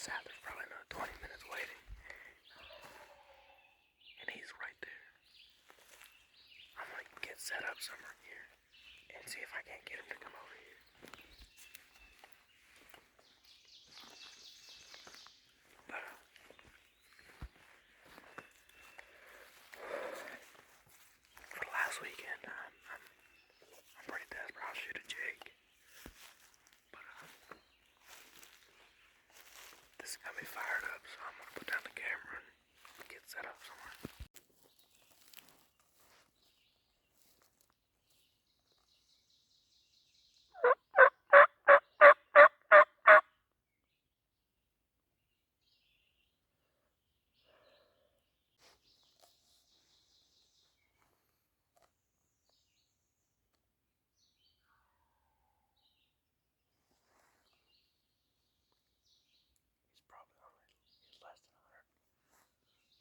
sat there probably another 20 minutes waiting, and he's right there. I'm gonna get set up somewhere here and see if I can't get him to come over here. But for the last weekend, I'm pretty desperate. I'll shoot a jig. But this got me fired up, so I'm gonna put down the camera and get set up somewhere.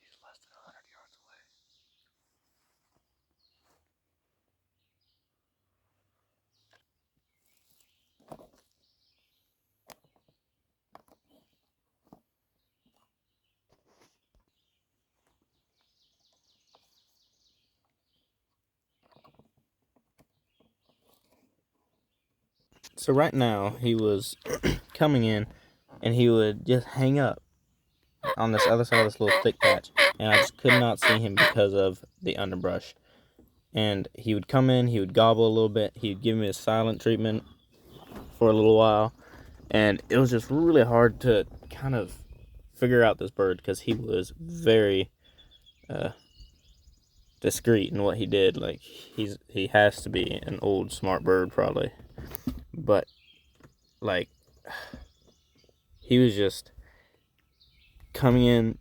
He's less than 100 yards away. So right now he was coming in, and he would just hang up on this other side of this little thick patch, and I just could not see him because of the underbrush. And he would come in, he would gobble a little bit, he'd give me a silent treatment for a little while, and it was just really hard to kind of figure out this bird because he was very discreet in what he did. Like, he has to be an old smart bird probably, but like he was just coming in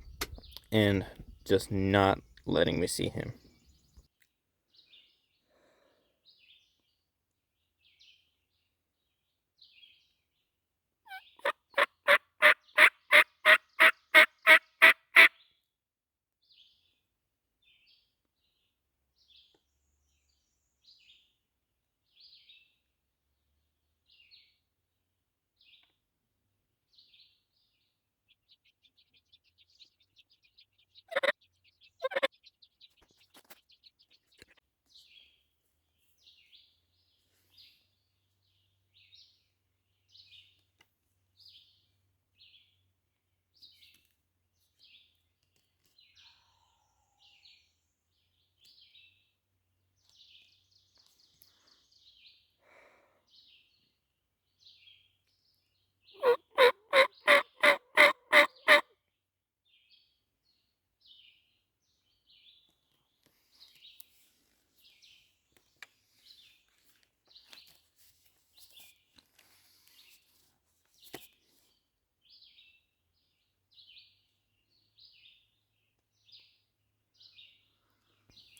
and just not letting me see him.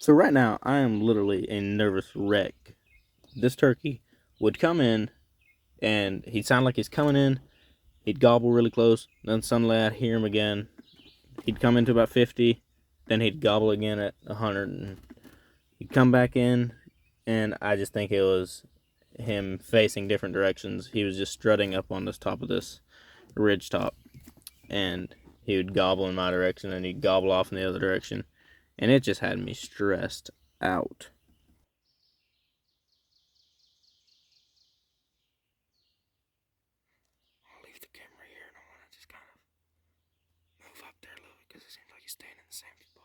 So right now, I am literally a nervous wreck. This turkey would come in, and he'd sound like he's coming in. He'd gobble really close. Then suddenly I'd hear him again. He'd come into about 50. Then he'd gobble again at 100. And he'd come back in, and I just think it was him facing different directions. He was just strutting up on this top of this ridge top. And he would gobble in my direction, and he'd gobble off in the other direction. And it just had me stressed out. I'll leave the camera here, and I want to just kind of move up there a little bit because it seems like he's staying in the same spot.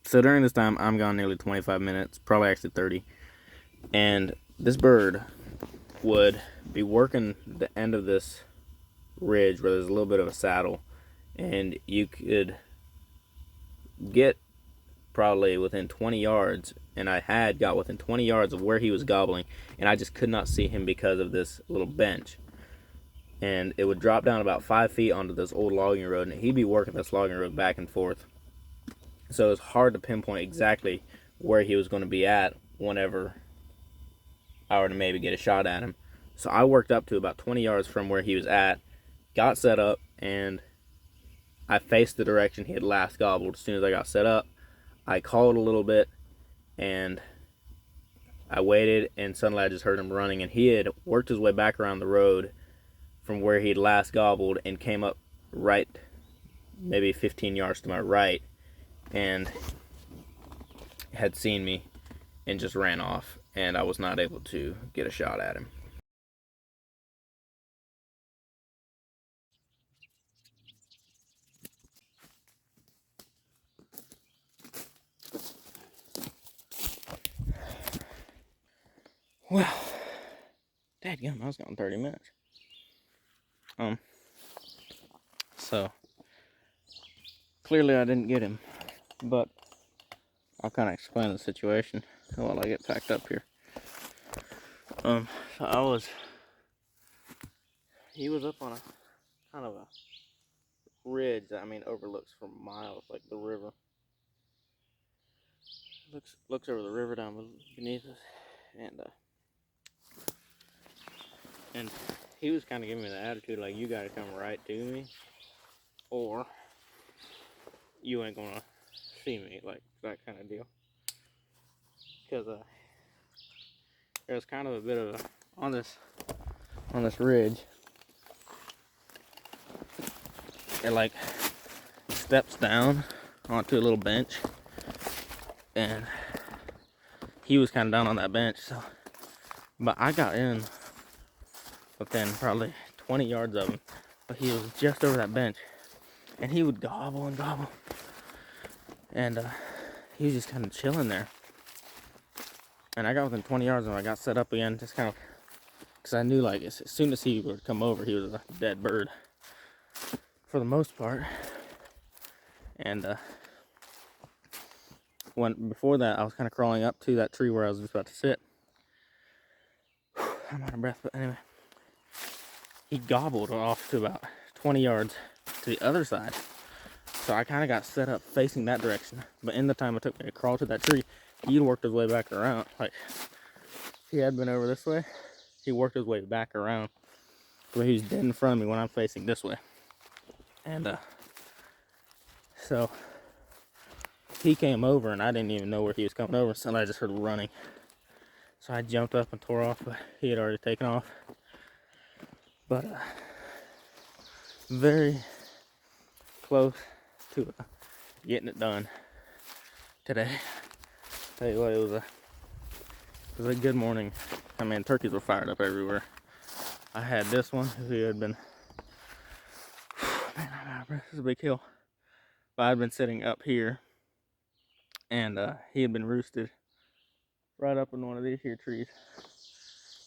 So during this time, I'm gone nearly 25 minutes, probably actually 30. And this bird would be working the end of this ridge where there's a little bit of a saddle. And you could get probably within 20 yards, and I had got within 20 yards of where he was gobbling, and I just could not see him because of this little bench. And it would drop down about 5 feet onto this old logging road, and he'd be working this logging road back and forth. So it was hard to pinpoint exactly where he was going to be at whenever I were to maybe get a shot at him. So I worked up to about 20 yards from where he was at, got set up, and I faced the direction he had last gobbled. As soon as I got set up, I called a little bit, and I waited, and suddenly I just heard him running, and he had worked his way back around the road from where he'd last gobbled and came up right, maybe 15 yards to my right, and had seen me and just ran off, and I was not able to get a shot at him. Well, dadgum, I was gone 30 minutes. So clearly I didn't get him, but I'll kind of explain the situation while I get packed up here. So he was up on a kind of a ridge that, overlooks for miles, like the river. Looks over the river down beneath us, and he was kind of giving me the attitude like, you gotta come right to me, or you ain't gonna see me, like that kind of deal. Because there's kind of a bit of on this ridge, it like steps down onto a little bench, and he was kind of down on that bench. So, but I got in within probably 20 yards of him, but he was just over that bench, and he would gobble and gobble, and he was just kind of chilling there. And I got within 20 yards and I got set up again, just kind of, because I knew like as soon as he would come over, he was a dead bird for the most part. And before that, I was kind of crawling up to that tree where I was just about to sit. I'm out of breath, but anyway, he gobbled off to about 20 yards to the other side. So I kind of got set up facing that direction. But in the time it took me to crawl to that tree, he worked his way back around. Like, if he had been over this way, he worked his way back around. So he was dead in front of me when I'm facing this way. And so he came over, and I didn't even know where he was coming over, so I just heard running. So I jumped up and tore off, but he had already taken off. But very close to getting it done today. Tell you what, it was a good morning. I mean, turkeys were fired up everywhere. I had this one who had been, man, I'm out of breath. This is a big hill. But I'd been sitting up here, and he had been roosted right up in one of these here trees.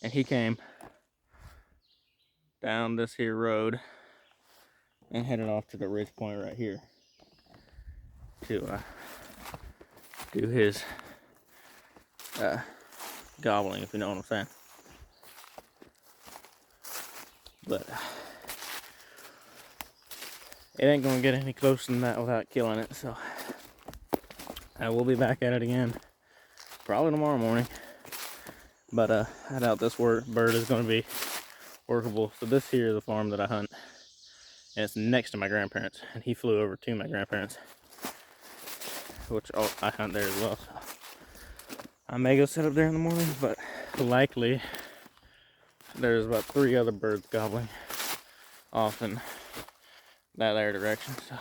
And he came down this here road and headed off to the ridge point right here to do his gobbling, if you know what I'm saying. But it ain't gonna get any closer than that without killing it. So I will be back at it again probably tomorrow morning. But I doubt this bird is gonna be workable. So this here is a farm that I hunt, and it's next to my grandparents, and he flew over to my grandparents, which I hunt there as well. So I may go sit up there in the morning, but likely there's about 3 other birds gobbling off in that there direction. So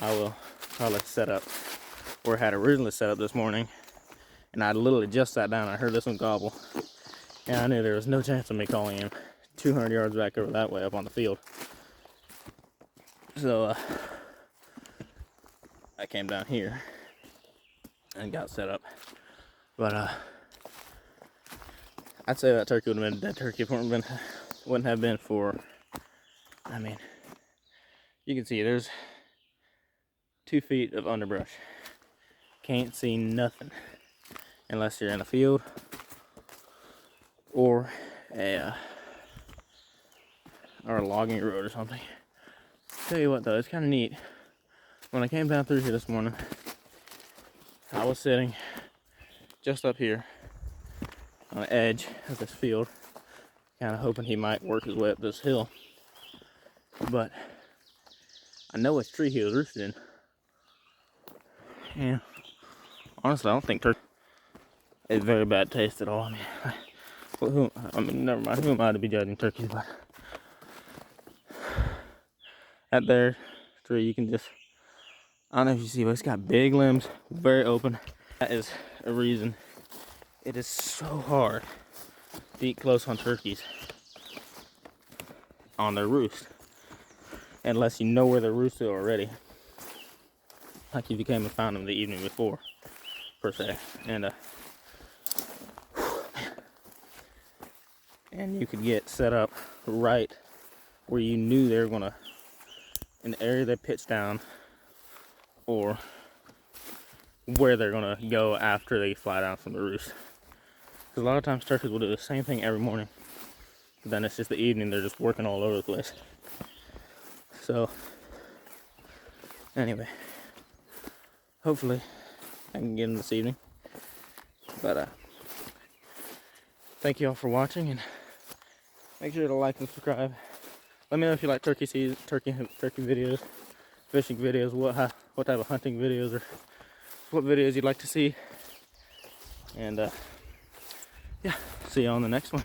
I will probably set up where I had originally set up this morning, and I literally just sat down and I heard this one gobble, and I knew there was no chance of me calling him 200 yards back over that way up on the field. So I came down here and got set up. But I'd say that turkey would have been a dead turkey if it wouldn't have been for, I mean, you can see there's 2 feet of underbrush, can't see nothing unless you're in a field or a logging road or something. Tell you what though, it's kind of neat. When I came down through here this morning, I was sitting just up here on the edge of this field, kind of hoping he might work his way up this hill. But I know which tree he was roosted in. And honestly, I don't think turkey is very bad taste at all. I mean, never mind. Who am I to be judging turkeys? But at their tree, you can just, I don't know if you see, but it's got big limbs, very open. That is a reason it is so hard to eat close on turkeys on their roost, unless you know where they're roosted already. Like if you came and found them the evening before, per se, and you could get set up right where you knew they were gonna, in the area they pitch down, or where they're gonna go after they fly down from the roost. Because a lot of times turkeys will do the same thing every morning, but then it's just the evening they're just working all over the place. So anyway, hopefully I can get them this evening. But thank you all for watching, and make sure to like and subscribe. Let me know if you like turkey season, turkey videos, fishing videos, what type of hunting videos, or what videos you'd like to see. And yeah, see you on the next one.